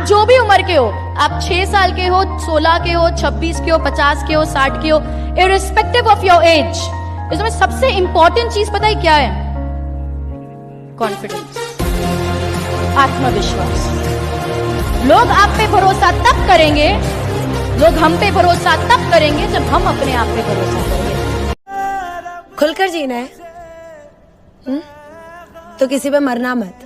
जो भी उम्र के हो, आप 6 साल के हो, 16 के हो, 26 के हो, 50 के हो, 60 के हो, इररिस्पेक्टिव ऑफ योर एज, इसमें सबसे इंपॉर्टेंट चीज पता है क्या है? कॉन्फिडेंस, आत्मविश्वास। लोग आप पे भरोसा तब करेंगे, लोग हम पे भरोसा तब करेंगे जब हम अपने आप पे भरोसा करेंगे। खुलकर जीना है, तो किसी पे मरना मत।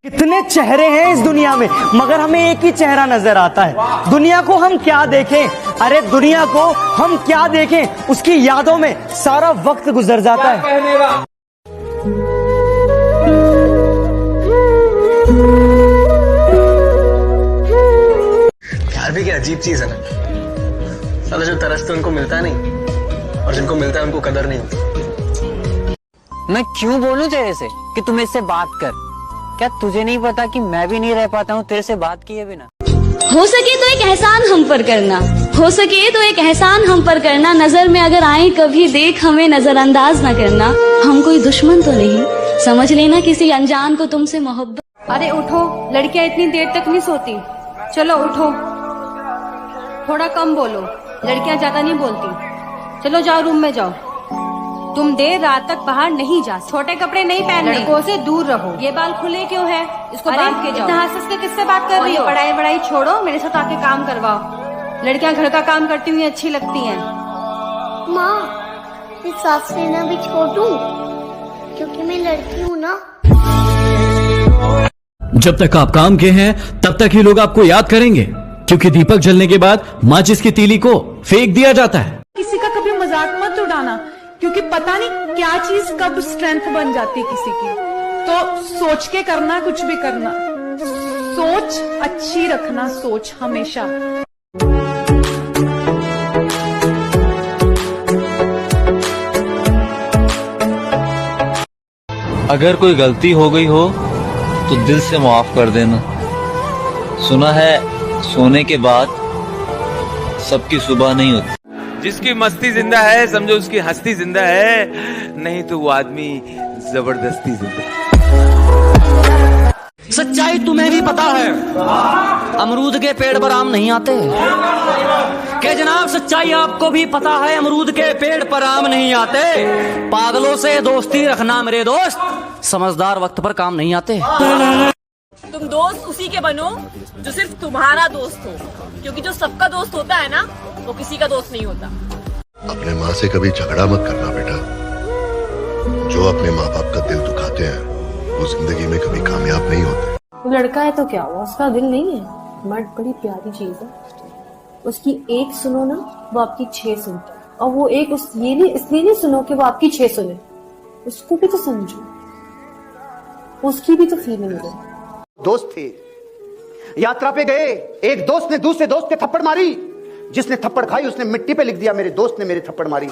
कितने चेहरे हैं इस दुनिया में, मगर हमें एक ही चेहरा नजर आता है। दुनिया को हम क्या देखें, अरे दुनिया को हम क्या देखें, उसकी यादों में सारा वक्त गुजर जाता है। प्यार भी क्या अजीब चीज है ना, साला जो तरसते उनको मिलता नहीं, और जिनको मिलता है उनको कदर नहीं होती। मैं क्यों बोलूं तेरे से कि तुम इससे बात कर? क्या तुझे नहीं पता कि मैं भी नहीं रह पाता हूँ तेरे से बात किए बिना? हो सके तो एक एहसान हम पर करना, हो सके तो एक एहसान हम पर करना, नजर में अगर आए कभी देख हमें नजरअंदाज न करना। हम कोई दुश्मन तो नहीं, समझ लेना किसी अनजान को तुमसे मोहब्बत। अरे उठो, लड़कियां इतनी देर तक नहीं सोती, चलो उठो, थोड़ा कम बोलो, लड़कियां ज्यादा नहीं बोलती। चलो जाओ रूम में जाओ, तुम देर रात तक बाहर नहीं जा, छोटे कपड़े नहीं पहनने, लड़कों से दूर रहो। ये बाल खुले क्यों है? इसको बांध के जाओ। इतना हंस के किससे बात कर रही हो? पढ़ाई वढ़ाई छोड़ो, मेरे साथ आके काम करवाओ। लड़कियां घर का काम करती हुई अच्छी लगती हैं। माँ, मैं सांस लेना भी छोड़ दूं, क्योंकि मैं लड़की हूँ ना। जब तक आप काम के हैं तब तक ही लोग आपको याद करेंगे, क्योंकि दीपक जलने के बाद माचिस की तीली को फेंक दिया जाता है। किसी का कभी मजाक मत उड़ाना, क्योंकि पता नहीं क्या चीज कब स्ट्रेंथ बन जाती है किसी की। तो सोच के करना, कुछ भी करना, सोच अच्छी रखना, सोच हमेशा। अगर कोई गलती हो गई हो तो दिल से माफ कर देना। सुना है सोने के बाद सबकी सुबह नहीं होती। जिसकी मस्ती जिंदा है समझो उसकी हस्ती जिंदा है, नहीं तो वो आदमी जबरदस्ती जिंदा है। सच्चाई तुम्हें भी पता है, अमरूद के पेड़ पर आम नहीं आते। क्या जनाब, सच्चाई आपको भी पता है, अमरूद के पेड़ पर आम नहीं आते। पागलों से दोस्ती रखना मेरे दोस्त, समझदार वक्त पर काम नहीं आते। तुम दोस्त उसी के बनो जो सिर्फ तुम्हारा दोस्त हो, क्योंकि जो सबका दोस्त होता है ना, वो किसी का दोस्त नहीं होता। अपने माँ से कभी झगड़ा मत करना बेटा। जो अपने माँ बाप का दिल दुखाते हैं वो जिंदगी में कभी कामयाब नहीं होते। लड़का है तो क्या हुआ, उसका दिल नहीं है। मर्द बड़ी प्यारी चीज है, उसकी एक सुनो ना वो आपकी 6 सुनता है, और वो एक ये नहीं इसलिए नहीं सुनो कि वो आपकी 6 सुने, उसको भी तो समझो, उसकी भी तो फीलिंग है। दोस्त थे, यात्रा पे गए, एक दोस्त ने दूसरे दोस्त के थप्पड़ मारी, जिसने थप्पड़ खाई उसने मिट्टी पे लिख दिया मेरे दोस्त ने मेरे थप्पड़ मारी।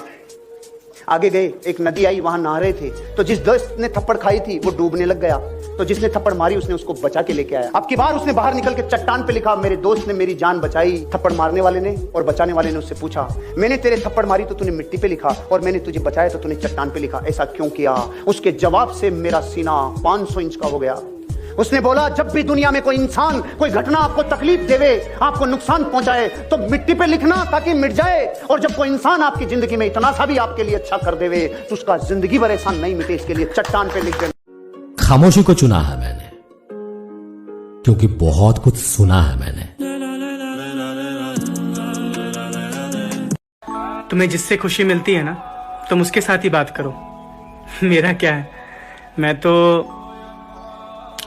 आगे गए, एक नदी आई, वहां नहा रहे थे, तो जिस दोस्त ने थप्पड़ खाई थी वो डूबने लग गया, तो जिसने थप्पड़ मारी उसने उसको बचा के लेके आया। अब की बार उसने बाहर निकल के चट्टान पे लिखा, मेरे दोस्त ने मेरी जान बचाई। थप्पड़ मारने वाले ने और बचाने वाले ने उससे पूछा, मैंने तेरे थप्पड़ मारी तो तूने मिट्टी पे लिखा, और मैंने तुझे बचाया तो तूने चट्टान पे लिखा, ऐसा क्यों किया? उसके जवाब से मेरा सीना 500 इंच का हो गया। उसने बोला, जब भी दुनिया में कोई इंसान कोई घटना आपको तकलीफ देवे, आपको नुकसान पहुंचाए, तो मिट्टी पे लिखना ताकि मिट जाए, और जब कोई इंसान आपकी जिंदगी में इतना सा भी आपके लिए अच्छा कर देवे तो उसका जिंदगी भर एहसान नहीं मिटे, इसके लिए चट्टान पे लिख देना। खामोशी को चुना है मैंने, क्योंकि बहुत कुछ सुना है मैंने। तुम्हें जिससे खुशी मिलती है ना, तुम उसके साथ ही बात करो। मेरा क्या है, मैं तो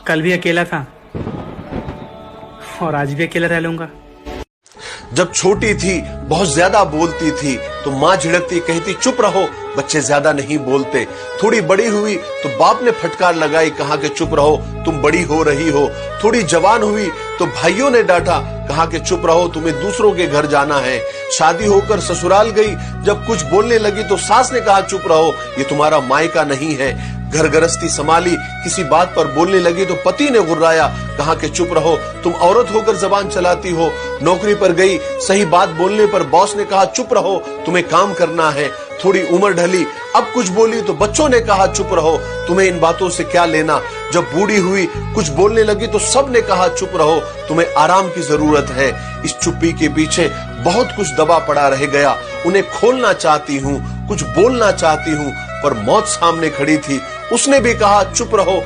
कल भी अकेला था और आज भी अकेला रह लूंगा। जब छोटी थी बहुत ज्यादा बोलती थी तो माँ झिड़कती, कहती चुप रहो, बच्चे ज्यादा नहीं बोलते। थोड़ी बड़ी हुई तो बाप ने फटकार लगाई, कहा कि चुप रहो, तुम बड़ी हो रही हो। थोड़ी जवान हुई तो भाइयों ने डांटा, कहा कि चुप रहो, तुम्हें दूसरों के घर जाना है। शादी होकर ससुराल गई, जब कुछ बोलने लगी तो सास ने कहा चुप रहो, ये तुम्हारा मायका नहीं है। घर गृहस्थी संभाली, किसी बात पर बोलने लगी तो पति ने गुर्राया, कहा कि चुप रहो, तुम औरत होकर जबान चलाती हो। नौकरी पर गई, सही बात बोलने पर बॉस ने कहा चुप रहो, तुम्हें काम करना है। थोड़ी उम्र ढली, अब कुछ बोली तो बच्चों ने कहा चुप रहो, तुम्हें इन बातों से क्या लेना। जब बूढ़ी हुई कुछ बोलने लगी तो सब ने कहा चुप रहो, तुम्हें आराम की जरूरत है। इस चुप्पी के पीछे बहुत कुछ दबा पड़ा रह गया। उन्हें खोलना चाहती हूँ, कुछ बोलना चाहती हूँ, पर मौत सामने खड़ी थी। उसने भी कहा चुप रहो।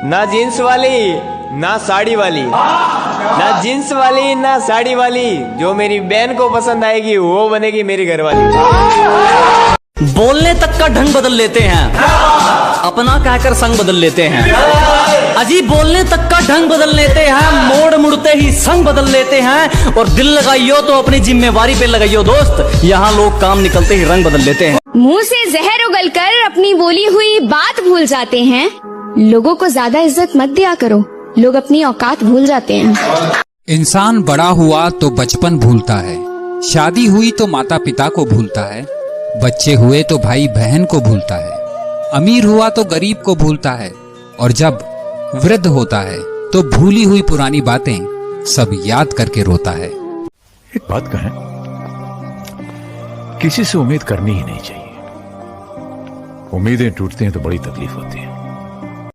ना जींस वाली ना साड़ी वाली, ना जींस वाली ना साड़ी वाली, जो मेरी बहन को पसंद आएगी वो बनेगी मेरी घरवाली। बोलने तक का ढंग बदल लेते हैं, अपना कहकर संग बदल लेते हैं। अजीब बोलने तक का ढंग बदल लेते हैं, मोड़ मुड़ते ही संग बदल लेते हैं। और दिल लगाइयो तो अपनी जिम्मेवारी पे लगाइयो दोस्त, यहाँ लोग काम निकलते ही रंग बदल लेते हैं। मुंह से जहर उगलकर अपनी बोली हुई बात भूल जाते हैं। लोगों को ज्यादा इज्जत मत दिया करो, लोग अपनी औकात भूल जाते हैं। इंसान बड़ा हुआ तो बचपन भूलता है, शादी हुई तो माता पिता को भूलता है, बच्चे हुए तो भाई बहन को भूलता है, अमीर हुआ तो गरीब को भूलता है, और जब वृद्ध होता है तो भूली हुई पुरानी बातें सब याद करके रोता है। एक बात कहें, किसी से उम्मीद करनी ही नहीं चाहिए। उम्मीदें टूटती हैं तो बड़ी तकलीफ होती है।